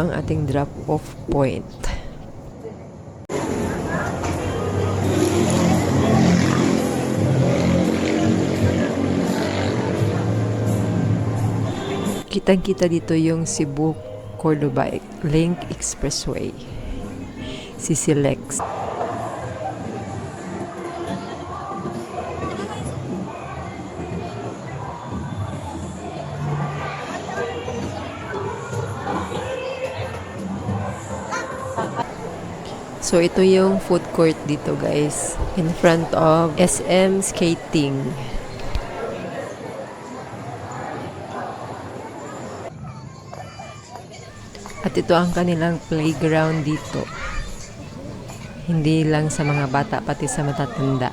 Ang ating drop-off point. Kitang-kita dito yung Cebu-Cordoba Link Expressway. CCLEX. So ito yung food court dito guys, in front of SM Skating. At ito ang kanilang playground dito. Hindi lang sa mga bata, pati sa matatanda.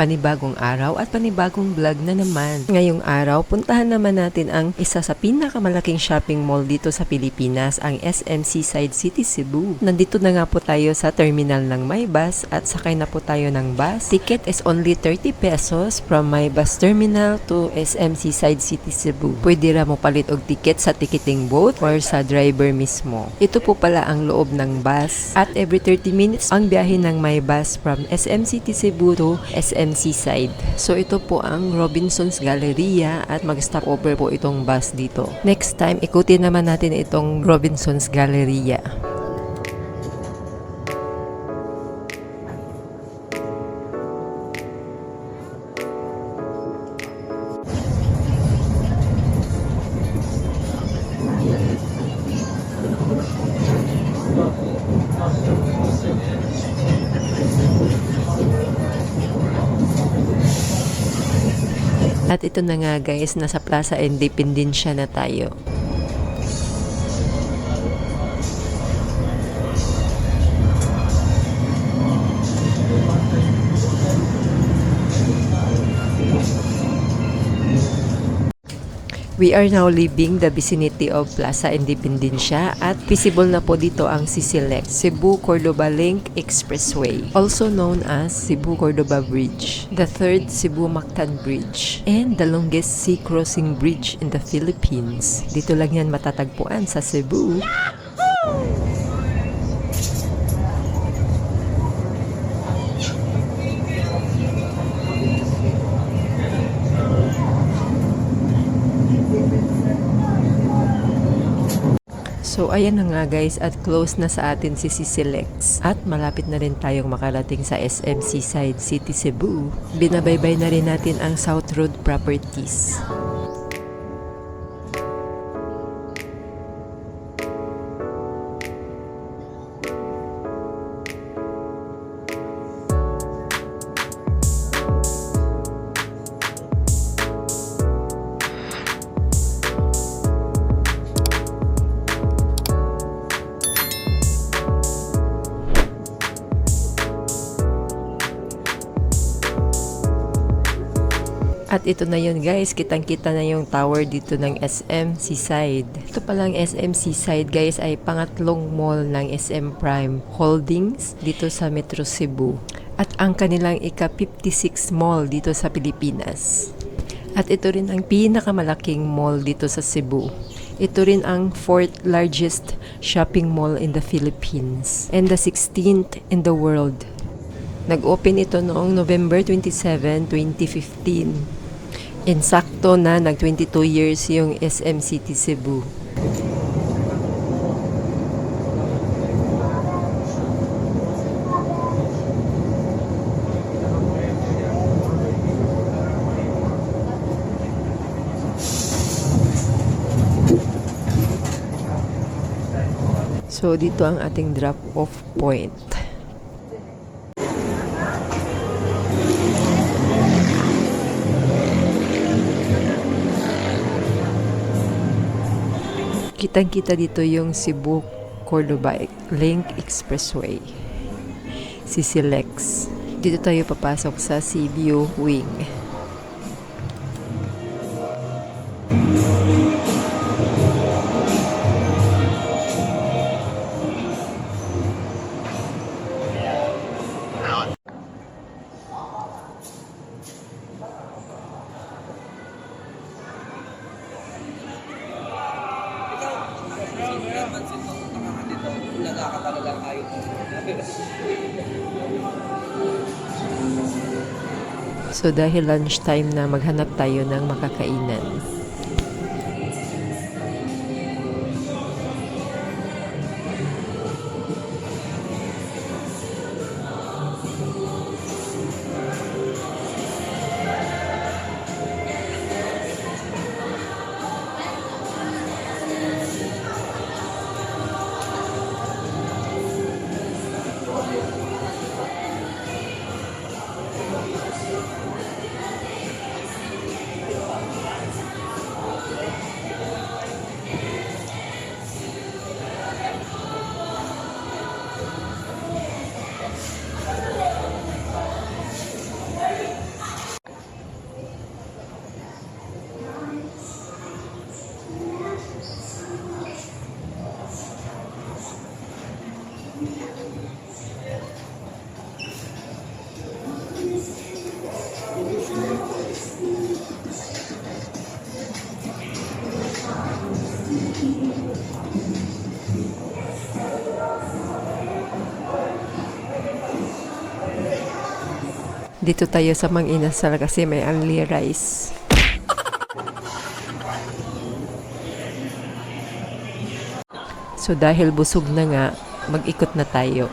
Panibagong araw at panibagong vlog na naman. Ngayong araw, puntahan naman natin ang isa sa pinakamalaking shopping mall dito sa Pilipinas, ang SM Seaside City Cebu. Nandito na nga po tayo sa terminal ng MyBus at sakay na po tayo ng bus. Ticket is only 30 pesos from MyBus Terminal to SM Seaside City Cebu. Pwede ra mo palit og ticket sa ticketing booth or sa driver mismo. Ito po pala ang loob ng bus at every 30 minutes ang biyahe ng MyBus from SM City Cebu to SM Seaside. So ito po ang Robinson's Galleria at mag-stop over po itong bus dito. Next time, ikutin naman natin itong Robinson's Galleria. At ito na nga guys, nasa Plaza Independencia na tayo. We are now leaving the vicinity of Plaza Independencia at visible na po dito ang CCLEX, Cebu-Cordoba Link Expressway, also known as Cebu-Cordoba Bridge, the third Cebu-Mactan Bridge, and the longest sea crossing bridge in the Philippines. Dito lang yan matatagpuan sa Cebu. So ayan na nga guys, at close na sa atin si CCLEX at malapit na rin tayong makarating sa SM Seaside City Cebu. Binabaybay na rin natin ang South Road Properties. At ito na yun guys, kitang-kita na yung tower dito ng SM Seaside. Ito palang SM Seaside guys ay pangatlong mall ng SM Prime Holdings dito sa Metro Cebu. At ang kanilang ika-56 mall dito sa Pilipinas. At ito rin ang pinakamalaking mall dito sa Cebu. Ito rin ang 4th largest shopping mall in the Philippines and the 16th in the world. Nag-open ito noong November 27, 2015. Insakto na nag-22 years yung SM City Cebu. So dito ang ating drop-off point. Kitang-kita dito yung Cebu-Cordoba Link Expressway. CCLEX. Dito tayo papasok sa Seaview Wing. So dahil lunchtime na, maghanap tayo ng makakainan. Dito tayo sa Mang Inasal kasi may only rice. So dahil busog na nga, mag-ikot na tayo.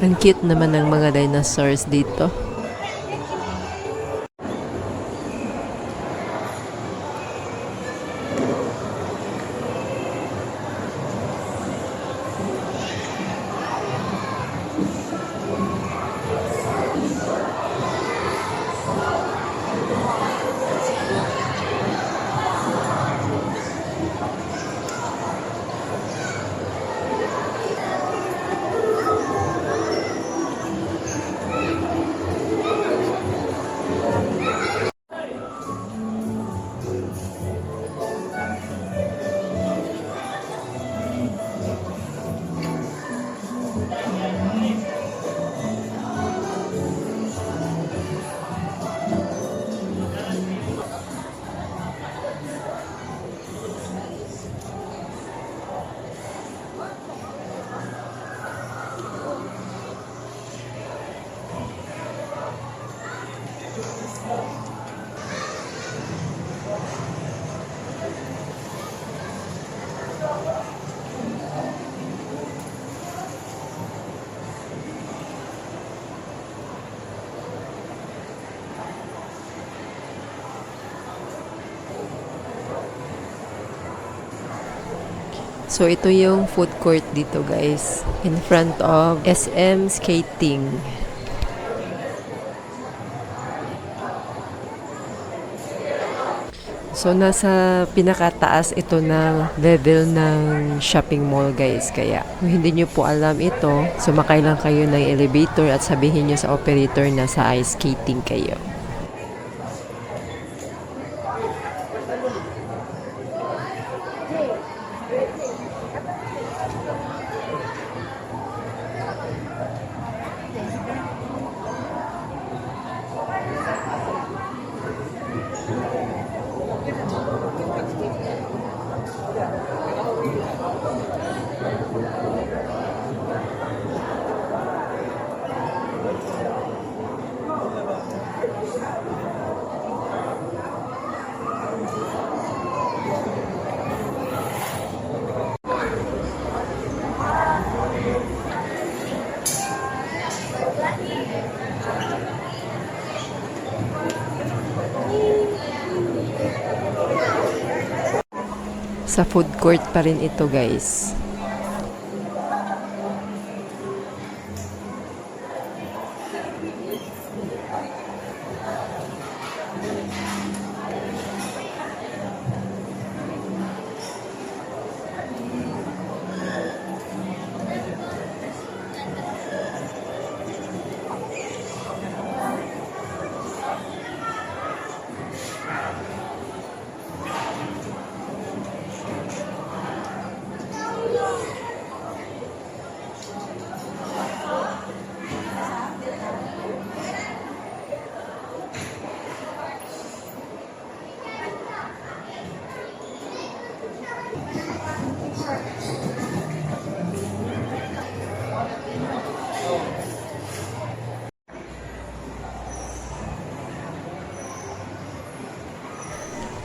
Ang cute naman ng mga dinosaurs dito. So ito yung food court dito guys, in front of SM Skating. So nasa pinakataas ito ng level ng shopping mall guys, kaya kung hindi nyo po alam ito, sumakay lang kayo ng elevator at sabihin nyo sa operator na sa ice skating kayo. Sa food court pa rin ito, guys.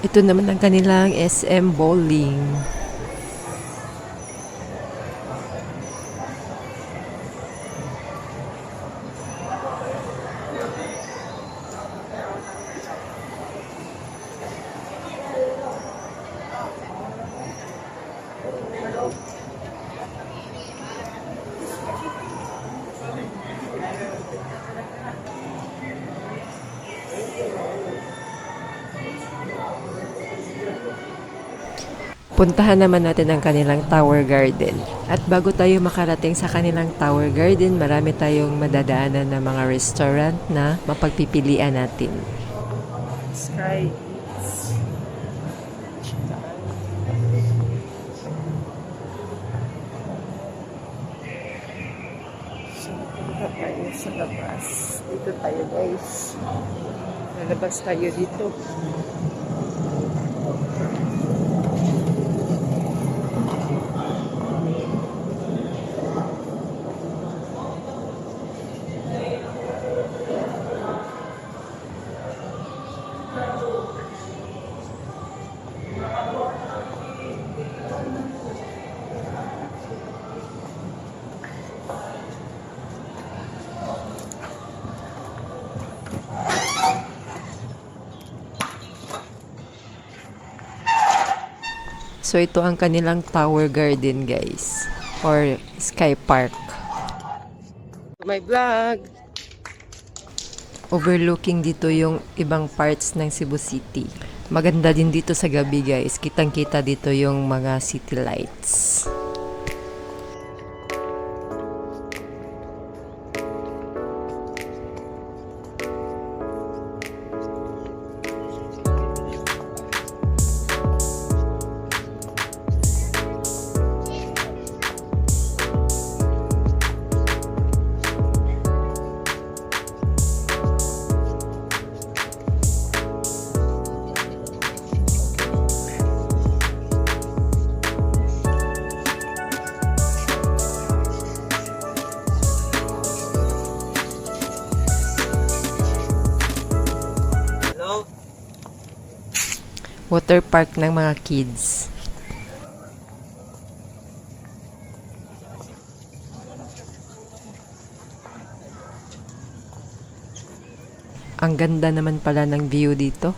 Ito naman ang kanilang SM Bowling. Puntahan naman natin ang kanilang Tower Garden. At bago tayo makarating sa kanilang Tower Garden, marami tayong madadaanan na mga restaurant na mapagpipilian natin. Sky. So, punta tayo sa labas. Dito tayo, guys. Lalabas tayo dito. So ito ang kanilang Tower Garden, guys, or Sky Park. My vlog. Overlooking dito yung ibang parts ng Cebu City. Maganda din dito sa gabi, guys. Kitang-kita dito yung mga city lights. Water park ng mga kids. Ang ganda naman pala ng view dito.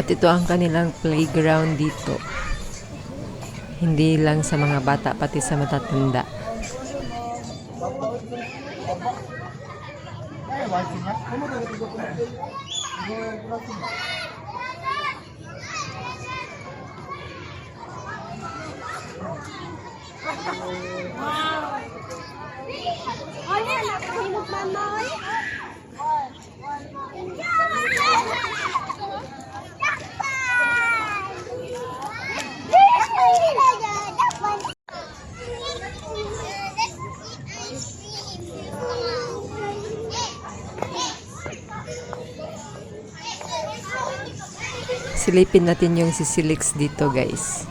At ito ang kanilang playground dito. Hindi lang sa mga bata, pati sa matatanda. Silipin natin yung sisilix dito, guys.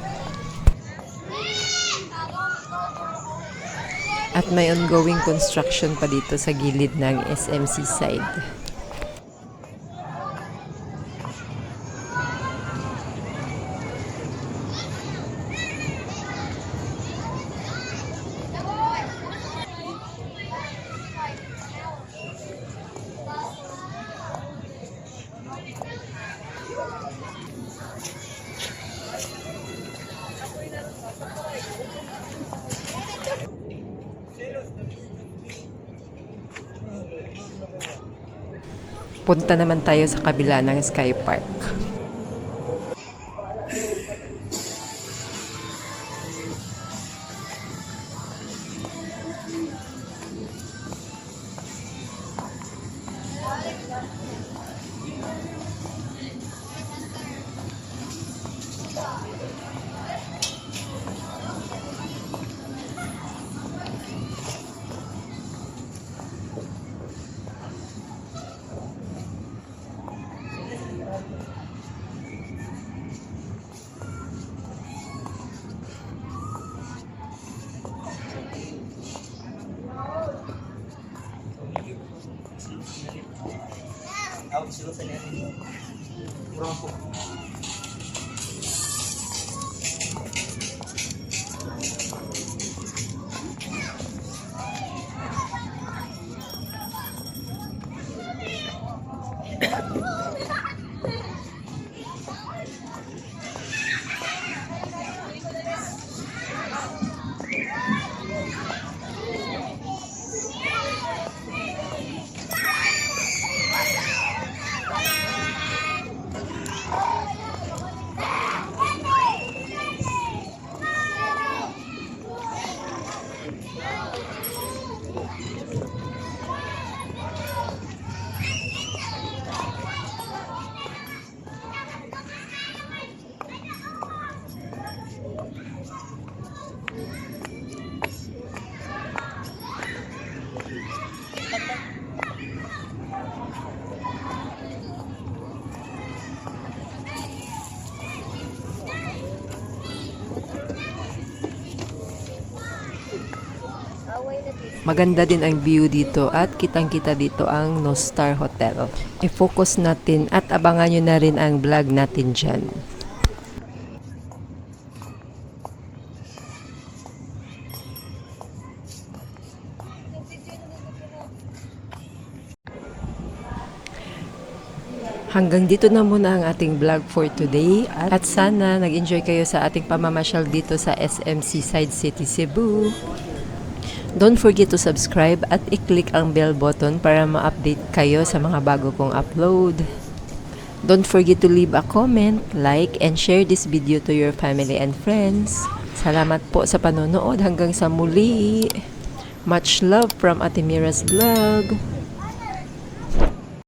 At may ongoing construction pa dito sa gilid ng SMC side. Punta naman tayo sa kabila ng Sky Park. Maganda din ang view dito at kitang-kita dito ang No Star Hotel. I-focus natin at abangan nyo na rin ang vlog natin dyan. Hanggang dito na muna ang ating vlog for today at sana nag-enjoy kayo sa ating pamamasyal dito sa SMC Side City, Cebu. Don't forget to subscribe at i-click ang bell button para ma-update kayo sa mga bago kong upload. Don't forget to leave a comment, like, and share this video to your family and friends. Salamat po sa panonood hanggang sa muli. Much love from Ate Mira's Vlog.